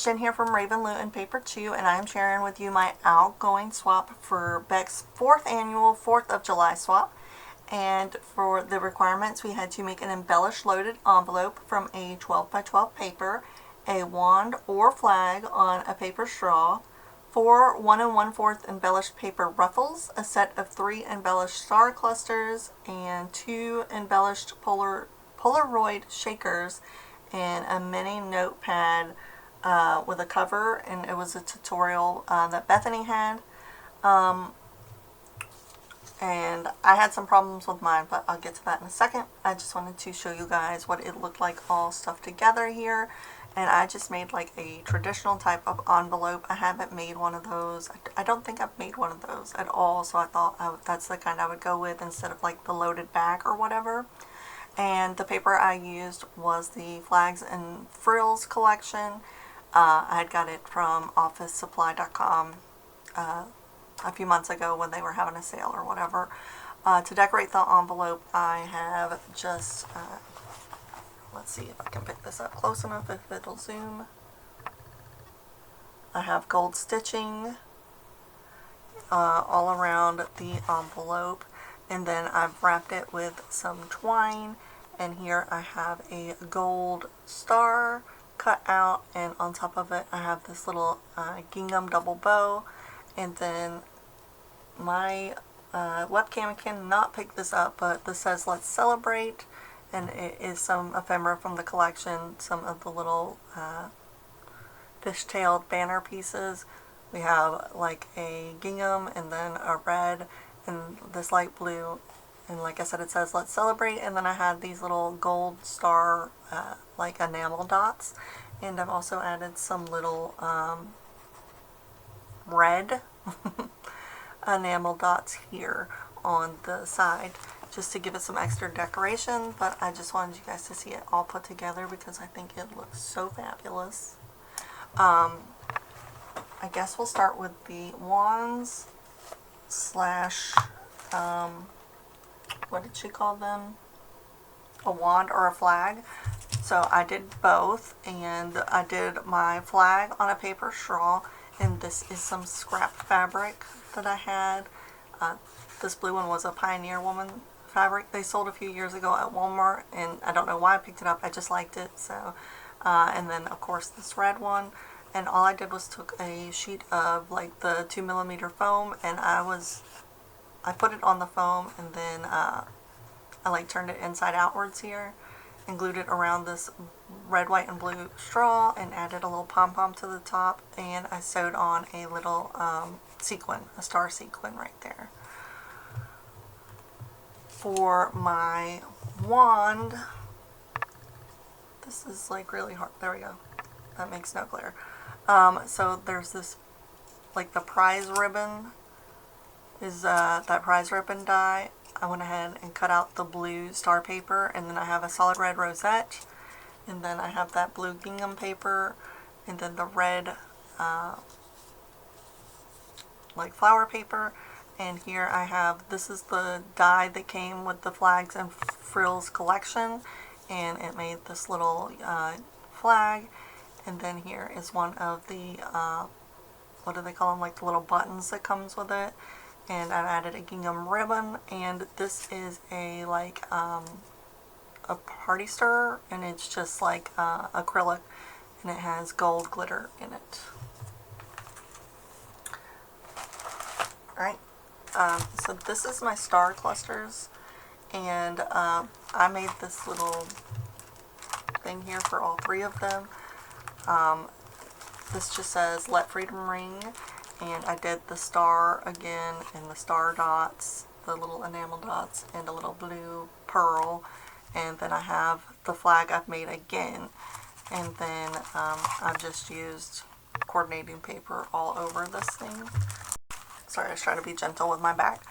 Jen here from Raven Loot and Paper 2, and I am sharing with you my Outgoing swap for Beck's 4th annual 4th of July swap. And for the requirements, we had to make an embellished loaded envelope from a 12 by 12 paper, a wand or flag on a paper straw, 4 1 1/4 embellished paper ruffles, a set of 3 embellished star clusters, and 2 embellished Polaroid shakers, and a mini notepad with a cover, and it was a tutorial that Bethany had. And I had some problems with mine, but I'll get to that in a second. I just wanted to show you guys what it looked like all stuff together here. And I just made like a traditional type of envelope. I haven't made one of those. I don't think I've made one of those at all, so I thought that's the kind I would go with instead of like the loaded back or whatever. And the paper I used was the Flags and Frills collection. I had got it from officesupply.com a few months ago when they were having a sale or whatever. To decorate the envelope, I have just, let's see if I can pick this up close enough, if it'll zoom. I have gold stitching all around the envelope, and then I've wrapped it with some twine, and here I have a gold star cut out, and on top of it I have this little gingham double bow. And then my webcam cannot pick this up, but this says "Let's Celebrate," and it is some ephemera from the collection, some of the little fish-tailed banner pieces. We have like a gingham and then a red and this light blue, and like I said, it says "Let's Celebrate." And then I had these little gold star like enamel dots, and I've also added some little red enamel dots here on the side just to give it some extra decoration, but I just wanted you guys to see it all put together because I think it looks so fabulous. I guess we'll start with the wands slash what did she call them? A wand or a flag. So I did both, and I did my flag on a paper straw, and this is some scrap fabric that I had. This blue one was a Pioneer Woman fabric they sold a few years ago at Walmart, and I don't know why I picked it up, I just liked it. So and then of course this red one, and all I did was took a sheet of like the 2mm foam, and I put it on the foam, and then I like turned it inside outwards here and glued it around this red, white, and blue straw, and added a little pom-pom to the top, and I sewed on a little sequin, a star sequin right there. For my wand, this is like really hard, there we go, that makes no glare. So there's this, like the prize ribbon, is that prize ribbon die. I went ahead and cut out the blue star paper, and then I have a solid red rosette, and then I have that blue gingham paper, and then the red like flower paper, and here I have, this is the die that came with the Flags and Frills collection, and it made this little flag, and then here is one of the what do they call them, like the little buttons that comes with it. And I added a gingham ribbon, and this is a like a party stirrer, and it's just like acrylic, and it has gold glitter in it. Alright, so this is my star clusters, and I made this little thing here for all 3 of them. This just says "Let Freedom Ring," and I did the star again, and the star dots, the little enamel dots, and a little blue pearl, and then I have the flag I've made again, and then I've just used coordinating paper all over this thing. Sorry, I was trying to be gentle with my back.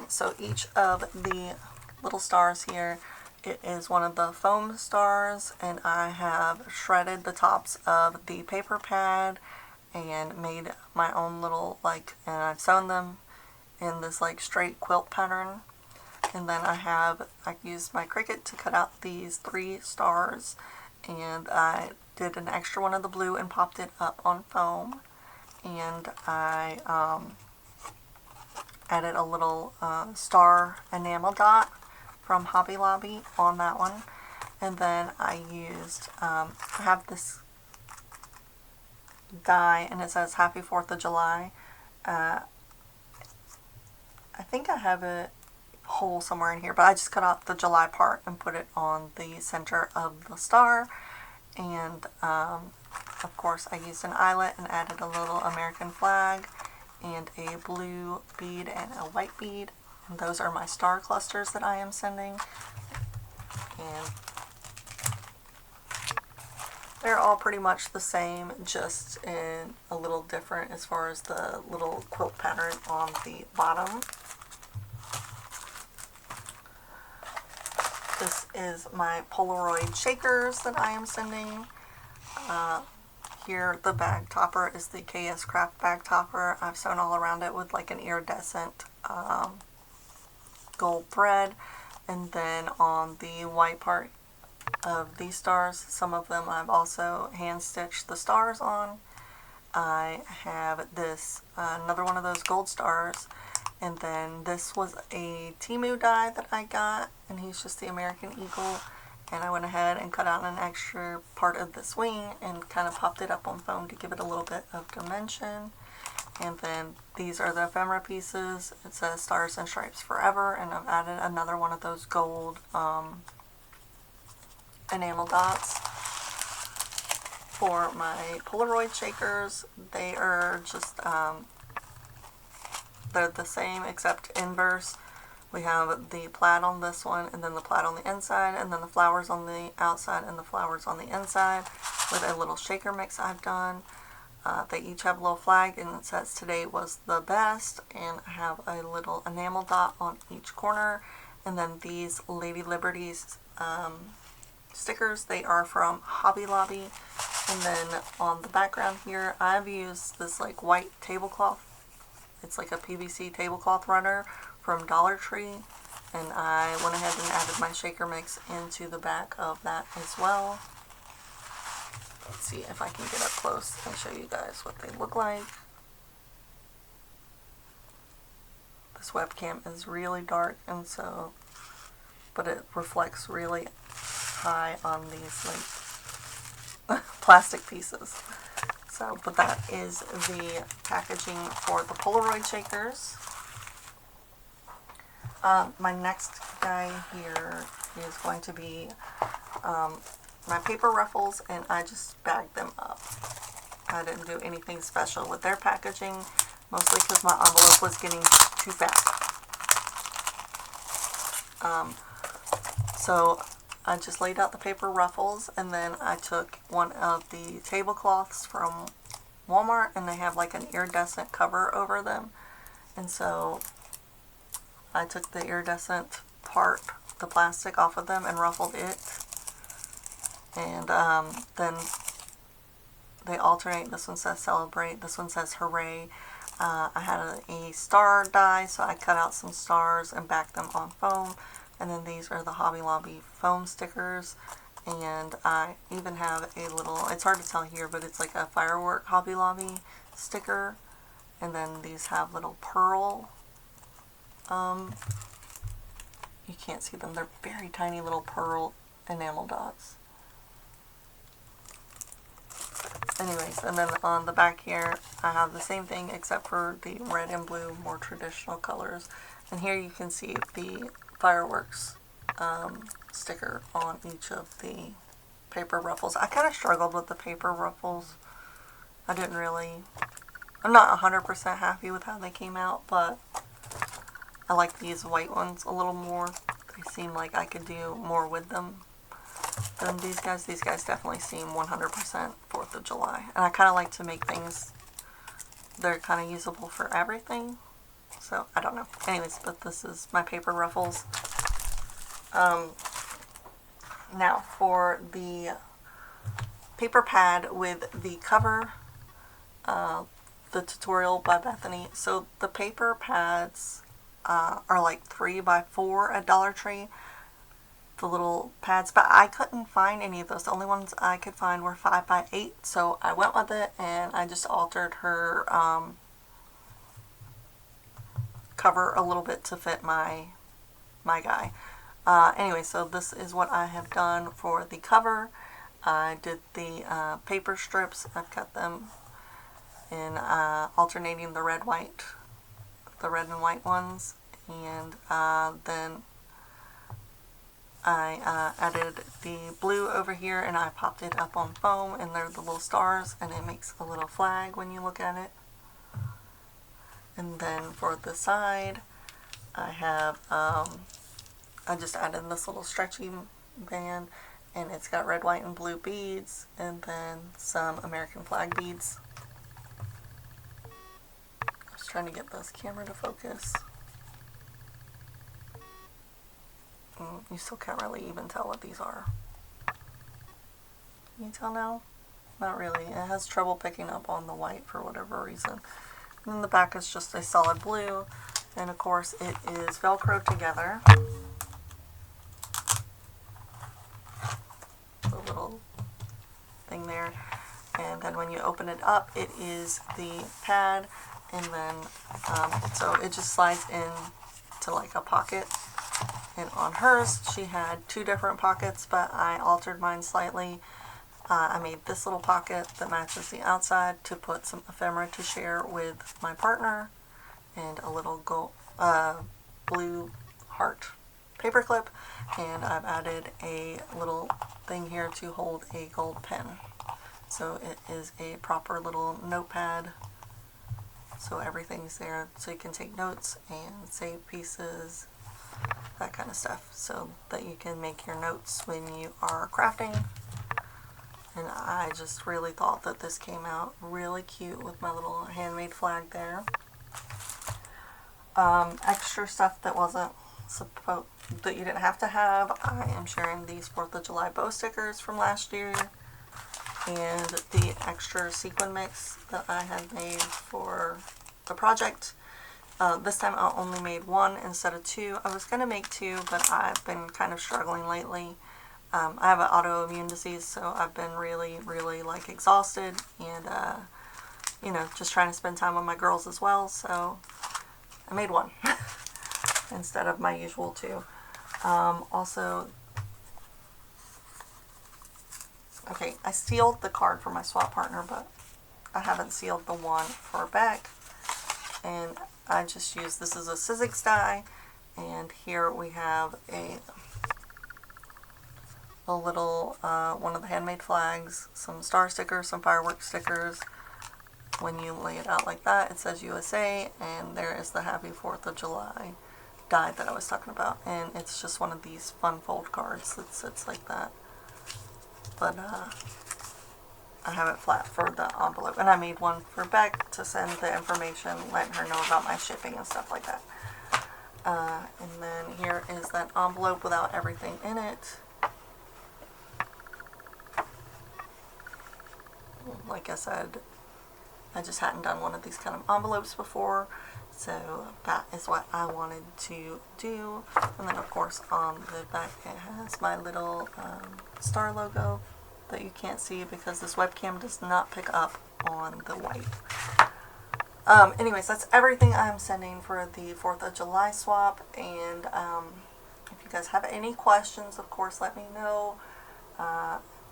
So each of the little stars here, it is one of the foam stars, and I have shredded the tops of the paper pad and made my own little, like, and I've sewn them in this like straight quilt pattern. And then I used my Cricut to cut out these 3 stars, and I did an extra one of the blue and popped it up on foam. And I added a little star enamel dot from Hobby Lobby on that one. And then I used, I have this die and it says Happy 4th of July. I think I have it whole somewhere in here, but I just cut out the July part and put it on the center of the star. And of course I used an eyelet and added a little American flag and a blue bead and a white bead. And those are my star clusters that I am sending. And they're all pretty much the same, just in a little different as far as the little quilt pattern on the bottom. This is my Polaroid shakers that I am sending. Here the bag topper is the KS Craft bag topper. I've sewn all around it with like an iridescent gold thread. And then on the white part of these stars, some of them I've also hand stitched the stars on. I have this, another one of those gold stars, and then this was a Temu die that I got, and he's just the American Eagle, and I went ahead and cut out an extra part of this wing and kind of popped it up on foam to give it a little bit of dimension. And then these are the ephemera pieces. It says Stars and Stripes Forever, and I've added another one of those gold enamel dots. For my Polaroid shakers, they are just, they're the same except inverse. We have the plaid on this one, and then the plaid on the inside, and then the flowers on the outside, and the flowers on the inside, with a little shaker mix I've done. They each have a little flag, and it says today was the best, and I have a little enamel dot on each corner. And then these Lady Liberties stickers, they are from Hobby Lobby. And then on the background here, I've used this like white tablecloth. It's like a PVC tablecloth runner from Dollar Tree, and I went ahead and added my shaker mix into the back of that as well. Let's see if I can get up close and show you guys what they look like. This webcam is really dark, and so, but it reflects really high on these like plastic pieces. So, but that is the packaging for the Polaroid shakers. My next die here is going to be my paper ruffles, and I just bagged them up. I didn't do anything special with their packaging, mostly because my envelope was getting too fat. So I just laid out the paper ruffles, and then I took one of the tablecloths from Walmart, and they have like an iridescent cover over them. And so I took the iridescent part, the plastic off of them, and ruffled it. And then they alternate. This one says celebrate, this one says hooray. I had a star die, so I cut out some stars and backed them on foam. And then these are the Hobby Lobby foam stickers. And I even have a little, it's hard to tell here, but it's like a firework Hobby Lobby sticker. And then these have little pearl, you can't see them, they're very tiny little pearl enamel dots. Anyways, and then on the back here, I have the same thing except for the red and blue, more traditional colors. And here you can see the fireworks sticker on each of the paper ruffles. I kind of struggled with the paper ruffles. I'm not 100% happy with how they came out, but I like these white ones a little more. They seem like I could do more with them than these guys. These guys definitely seem 100% 4th of July. And I kind of like to make things, they're kind of usable for everything. So, I don't know. Anyways, but this is my paper ruffles. Now, for the paper pad with the cover, the tutorial by Bethany. So, the paper pads are like 3x4 at Dollar Tree. the little pads, but I couldn't find any of those. The only ones I could find were 5 by 8, so I went with it and I just altered her cover a little bit to fit my guy. Anyway, so this is what I have done for the cover. I did the paper strips. I've cut them in alternating the red and white ones, and then I added the blue over here, and I popped it up on foam, and they're the little stars, and it makes a little flag when you look at it. And then for the side, I have I just added this little stretchy band, and it's got red, white, and blue beads, and then some American flag beads. I was trying to get this camera to focus. You still can't really even tell what these are. Can you tell now? Not really. It has trouble picking up on the white for whatever reason. And then the back is just a solid blue, and of course it is Velcro together. The little thing there, and then when you open it up, it is the pad, and then so it just slides in to like a pocket. And on hers, she had 2 different pockets, but I altered mine slightly. I made this little pocket that matches the outside to put some ephemera to share with my partner, and a little gold, blue heart paper clip, and I've added a little thing here to hold a gold pen. So it is a proper little notepad, so everything's there so you can take notes and save pieces, that kind of stuff, so that you can make your notes when you are crafting. And I just really thought that this came out really cute with my little handmade flag there. Extra stuff that wasn't that you didn't have to have, I am sharing these 4th of July bow stickers from last year, and the extra sequin mix that I had made for the project. This time I only made 1 instead of 2. I was going to make 2, but I've been kind of struggling lately. I have an autoimmune disease, so I've been really like exhausted, and you know, just trying to spend time with my girls as well, so I made 1 instead of my usual 2. Also, okay, I sealed the card for my swap partner, but I haven't sealed the one for Beck, and I just used, this is a Sizzix die, and here we have a little one of the handmade flags, some star stickers, some fireworks stickers. When you lay it out like that, it says USA, and there is the Happy 4th of July die that I was talking about, and it's just one of these fun fold cards that sits like that. But I have it flat for the envelope, and I made one for Beck to send the information, letting her know about my shipping and stuff like that. And then here is that envelope without everything in it. Like I said, I just hadn't done one of these kind of envelopes before, so that is what I wanted to do. And then of course on the back it has my little star logo that you can't see because this webcam does not pick up on the white. Anyways, that's everything I'm sending for the 4th of July swap, and if you guys have any questions, of course let me know.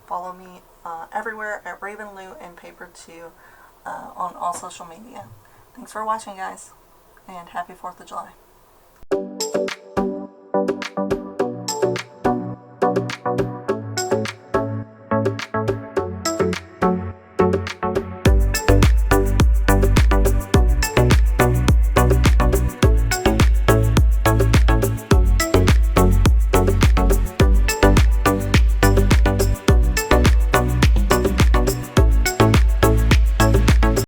Follow me everywhere at Ravenlou and Paper2 on all social media. Thanks for watching, guys, and happy 4th of July.